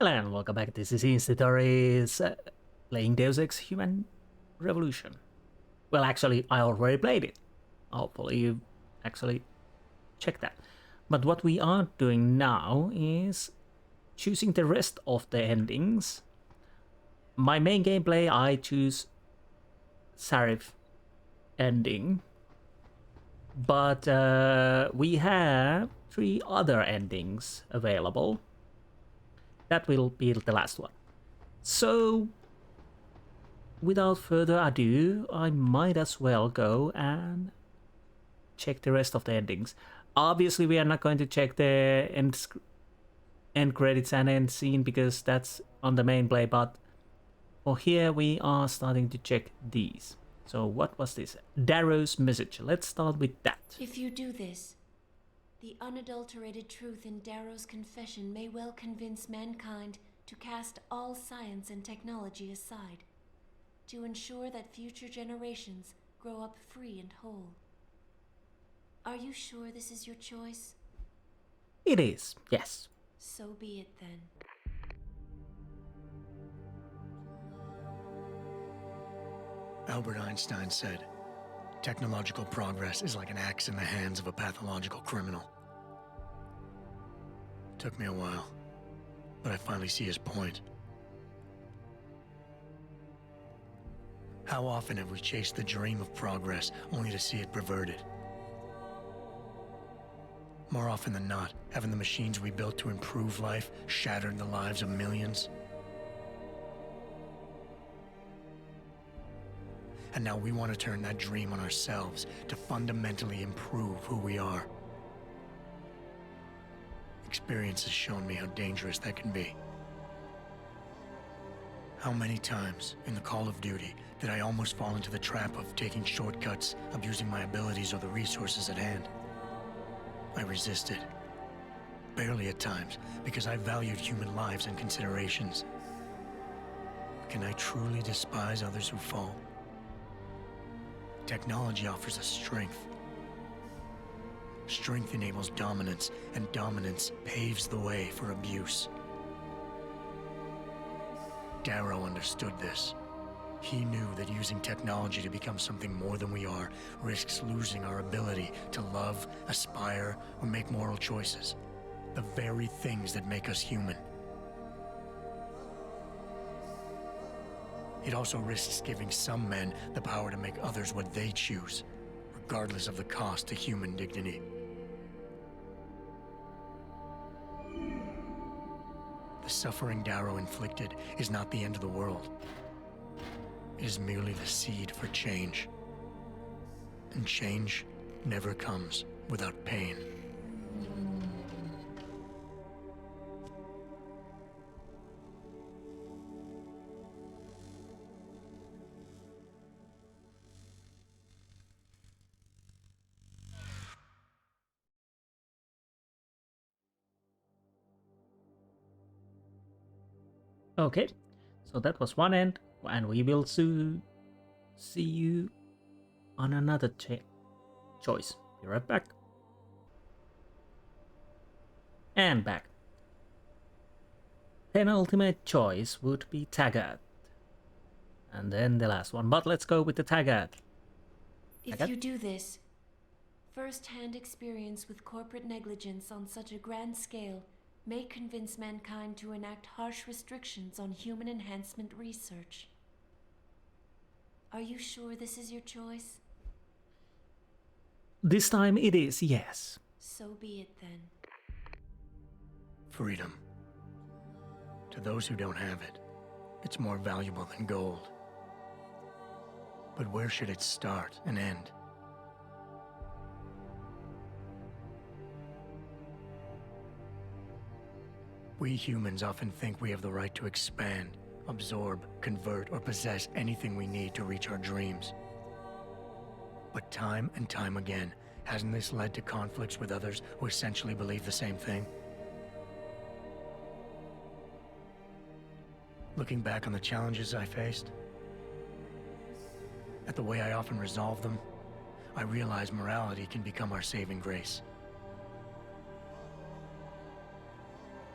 Hello and welcome back. This is Insti playing Deus Ex Human Revolution. Well, actually, I already played it. Hopefully, you actually checked that. But what we are doing now is choosing the rest of the endings. My main gameplay, I choose Sarif ending. But we have 3 other endings available. That will be the last one. So, without further ado, I might as well go and check the rest of the endings. Obviously, we are not going to check the end credits and end scene because that's on the main play, but for here we are starting to check these. So what was this? Darrow's message. Let's start with that. If you do this, the unadulterated truth in Darrow's confession may well convince mankind to cast all science and technology aside, to ensure that future generations grow up free and whole. Are you sure this is your choice? It is, yes. So be it then. Albert Einstein said, technological progress is like an axe in the hands of a pathological criminal. Took me a while, but I finally see his point. How often have we chased the dream of progress only to see it perverted? More often than not, haven't the machines we built to improve life shattered the lives of millions? And now we want to turn that dream on ourselves to fundamentally improve who we are. Experience has shown me how dangerous that can be. How many times in the Call of Duty did I almost fall into the trap of taking shortcuts, abusing my abilities or the resources at hand? I resisted. Barely at times, because I valued human lives and considerations. Can I truly despise others who fall? Technology offers us strength. Strength enables dominance, and dominance paves the way for abuse. Darrow understood this. He knew that using technology to become something more than we are risks losing our ability to love, aspire, or make moral choices. The very things that make us human. It also risks giving some men the power to make others what they choose, regardless of the cost to human dignity. The suffering Darrow inflicted is not the end of the world. It is merely the seed for change. And change never comes without pain. Okay, so that was one end, and we will soon see you on another choice. Be right back. And back. Penultimate choice would be Taggart. And then the last one, but let's go with the Taggart. If you do this, first-hand experience with corporate negligence on such a grand scale may convince mankind to enact harsh restrictions on human enhancement research. Are you sure this is your choice? This time it is, yes. So be it then. Freedom. To those who don't have it, it's more valuable than gold. But where should it start and end? We humans often think we have the right to expand, absorb, convert, or possess anything we need to reach our dreams. But time and time again, hasn't this led to conflicts with others who essentially believe the same thing? Looking back on the challenges I faced, at the way I often resolve them, I realize morality can become our saving grace.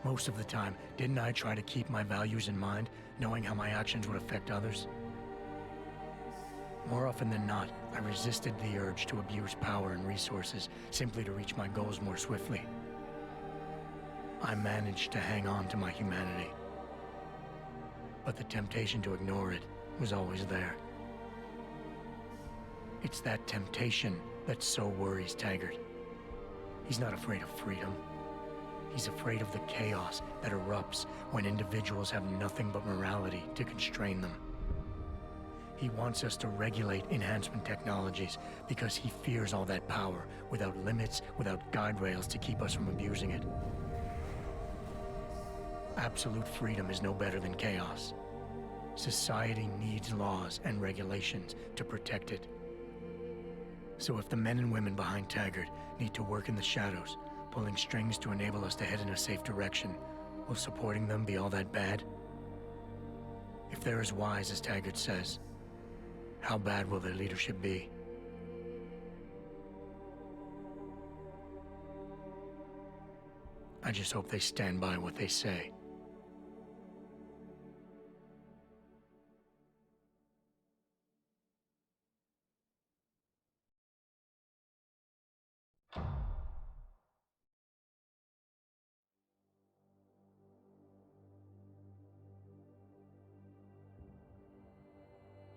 Most of the time, didn't I try to keep my values in mind, knowing how my actions would affect others? More often than not, I resisted the urge to abuse power and resources simply to reach my goals more swiftly. I managed to hang on to my humanity. But the temptation to ignore it was always there. It's that temptation that so worries Taggart. He's not afraid of freedom. He's afraid of the chaos that erupts when individuals have nothing but morality to constrain them. He wants us to regulate enhancement technologies because he fears all that power without limits, without guide rails to keep us from abusing it. Absolute freedom is no better than chaos. Society needs laws and regulations to protect it. So if the men and women behind Taggart need to work in the shadows, pulling strings to enable us to head in a safe direction, will supporting them be all that bad? If they're as wise as Taggart says, how bad will their leadership be? I just hope they stand by what they say.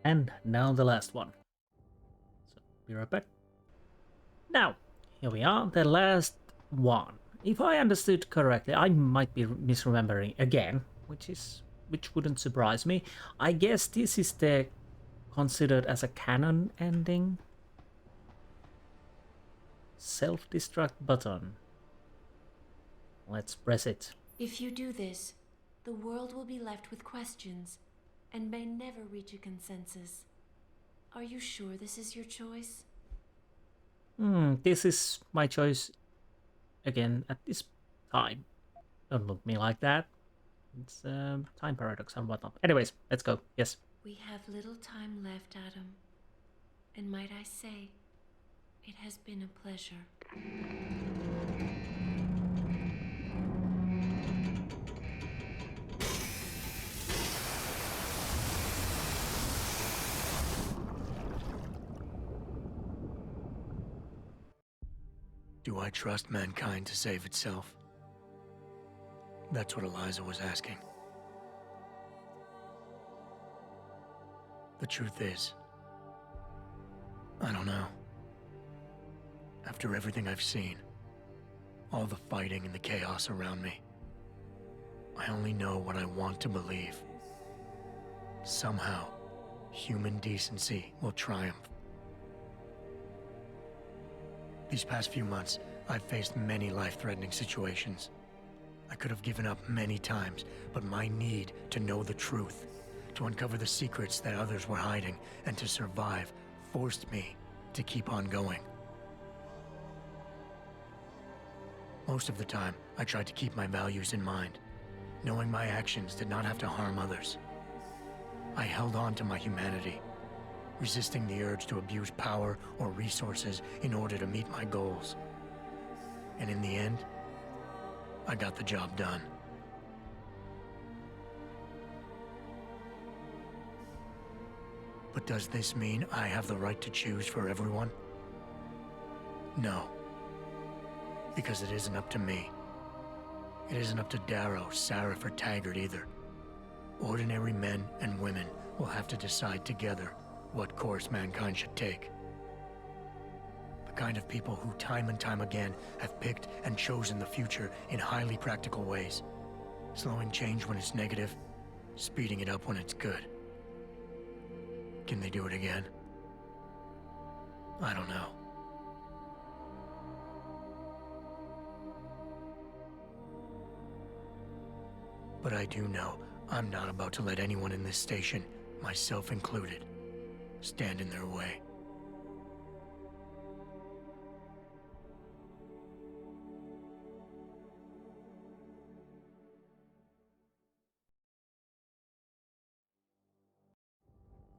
And now the last one. So, be right back. Now, here we are, the last one. If I understood correctly, I might be misremembering again, which wouldn't surprise me. I guess this is the considered as a canon ending. Self-destruct button. Let's press it. If you do this, the world will be left with questions and may never reach a consensus. Are you sure this is your choice? This is my choice again at this time. Don't look at me like that. It's time paradox and whatnot. Anyways, let's go. Yes. We have little time left, Adam. And might I say, it has been a pleasure. Do I trust mankind to save itself? That's what Eliza was asking. The truth is, I don't know. After everything I've seen, all the fighting and the chaos around me, I only know what I want to believe. Somehow, human decency will triumph. These past few months, I've faced many life-threatening situations. I could have given up many times, but my need to know the truth, to uncover the secrets that others were hiding, and to survive, forced me to keep on going. Most of the time, I tried to keep my values in mind, knowing my actions did not have to harm others. I held on to my humanity, resisting the urge to abuse power or resources in order to meet my goals. And in the end, I got the job done. But does this mean I have the right to choose for everyone? No. Because it isn't up to me. It isn't up to Darrow, Sarif, or Taggart either. Ordinary men and women will have to decide together what course mankind should take. The kind of people who time and time again have picked and chosen the future in highly practical ways, slowing change when it's negative, speeding it up when it's good. Can they do it again? I don't know. But I do know I'm not about to let anyone in this station, myself included, stand in their way.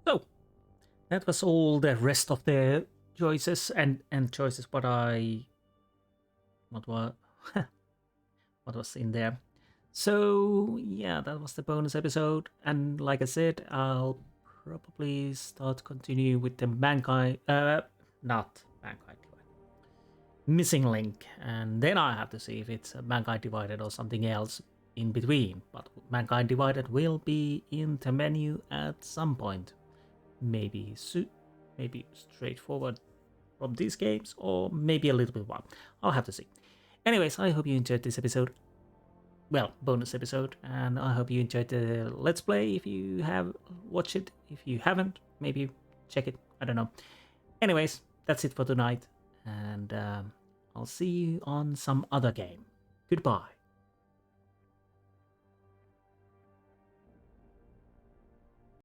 So, that was all the rest of the choices and choices what was what was in there. So yeah, that was the bonus episode, and like I said, I'll probably continue with the not Mankind Divided, Missing Link, and then I have to see if it's Mankind Divided or something else in between. But Mankind Divided will be in the menu at some point, maybe maybe straightforward from these games, or maybe a little bit wild. I'll have to see. Anyways, I hope you enjoyed this episode. Well, bonus episode, and I hope you enjoyed the Let's Play. If you have watched it, if you haven't, maybe check it. I don't know. Anyways, that's it for tonight, and I'll see you on some other game. Goodbye.